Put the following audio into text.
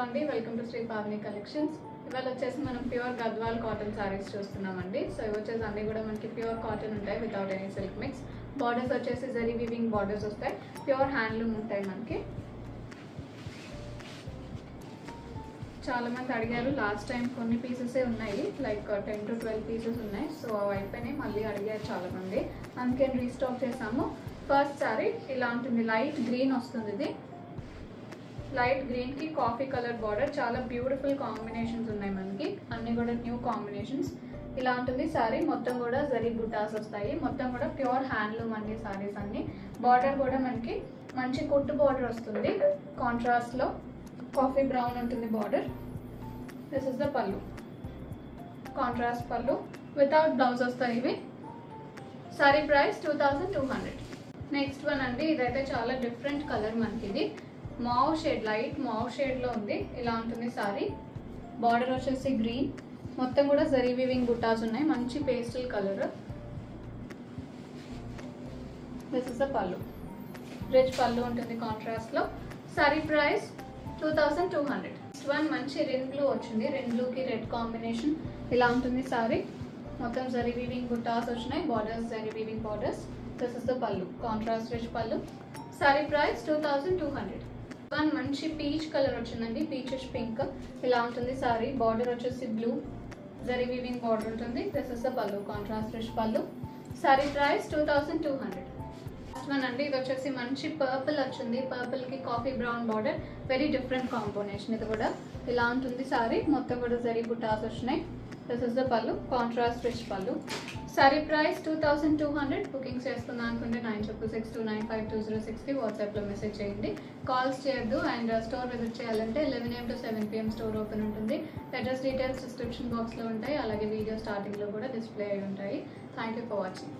అండి welcome to Shri Pavani collections. ఇవాళ వచ్చేసి మనం ప్యూర్ గద్వాల్ కాటన్ సారీస్ చూస్తున్నామండి. సో ఇవి వచ్చేసి అన్ని కూడా మనకి ప్యూర్ కాటన్ ఉంటాయి without any silk mix. Borders వచ్చేసి జరీ వీవింగ్ బార్డర్స్ వస్తాయి, ప్యూర్ హ్యాండ్లూమ్ ఉంటాయి మనకి. చాలా మంది అడిగారు, లాస్ట్ టైం కొన్ని పీసెసే ఉన్నాయి, లైక్ 10 to 12 పీసెస్ ఉన్నాయి. సో అవి అయిపోయినాయి, మళ్ళీ అడిగారు చాలా మంది, అందుకే రీస్టాక్ చేసాము. ఫస్ట్ సారీ ఇలా ఉంటుంది, లైట్ గ్రీన్ వస్తుంది. ఇది లైట్ గ్రీన్ కి కాఫీ కలర్ బార్డర్, చాలా బ్యూటిఫుల్ కాంబినేషన్స్ ఉన్నాయి మనకి, అన్ని కూడా న్యూ కాంబినేషన్స్. ఇలా ఉంటుంది సారీ, మొత్తం కూడా జరీ బుటాస్ వస్తాయి, మొత్తం కూడా ప్యూర్ హ్యాండ్లూమ్ అండి సారీస్ అన్ని. బార్డర్ కూడా మనకి మంచి కుట్టు బార్డర్ వస్తుంది, కాంట్రాస్ట్ లో కాఫీ బ్రౌన్ ఉంటుంది బార్డర్. దిస్ ఇస్ ద పల్లు, కాంట్రాస్ట్ పల్లు వితౌట్ బ్లౌజ్ వస్తాయి ఇవి. Sorry price 2200. నెక్స్ట్ వన్ అండి, ఇదైతే చాలా డిఫరెంట్ కలర్ మనకి. ఇది మావ్ షేడ్, లైట్ మావ్ షేడ్ లో ఉంది. ఇలా ఉంటుంది సారీ. బార్డర్ వచ్చేసి గ్రీన్, మొత్తం కూడా జరీ వీవింగ్ బుట్టాస్ ఉన్నాయి, మంచి pastel colour. This is the పల్లు, రిచ్ పల్లు ఉంటుంది కాంట్రాస్ట్ లో. Sorry price 2200. నెక్స్ట్ వన్ మంచి రెడ్ బ్లూ వచ్చింది, రెడ్ బ్లూ కి రెడ్ కాంబినేషన్. ఇలా ఉంటుంది సారీ, మొత్తం జరీ వీవింగ్ బుట్టాస్ వచ్చినాయి, borders zari weaving borders. This is the పల్లు, కాంట్రాస్ట్ రిచ్ పల్లు. Sorry price 2200. వన్ మంచి పీచ్ కలర్ వచ్చిందండి, పీచెస్ పింక్. ఇలా ఉంటుంది సారీ, బార్డర్ వచ్చేసి బ్లూ, జరీ వీవింగ్ బార్డర్ ఉంటుంది. దిస్ ఇస్ ద పల్లు, కాంట్రాస్ట్ రిచ్ పల్లు. Sorry price 2200. నెక్స్ట్ వన్ అండి, ఇది వచ్చేసి మంచి పర్పుల్ వచ్చింది, పర్పుల్ కి coffee brown border, very different combination. ఇది కూడా ఇలా ఉంటుంది సారీ, మొత్తం కూడా జరీ బుటాస్ వచ్చినాయి. దిస్ ఇస్ ద పల్లు, కాంట్రాస్ట్ రిచ్ పల్లు. Sorry price 2200. బుకింగ్స్ చేసుకుందాం అనుకుంటే 9662952060 వాట్సాప్లో మెసేజ్ చేయండి, కాల్స్ చేయొద్దు. అండ్ స్టోర్ విజిట్ చేయాలంటే 11 AM to 7 PM store open ఉంటుంది. అడ్రస్ డీటెయిల్స్ డిస్క్రిప్షన్ బాక్స్లో ఉంటాయి, అలాగే వీడియో స్టార్టింగ్లో కూడా డిస్ప్లే అయి ఉంటాయి. Thank you for watching.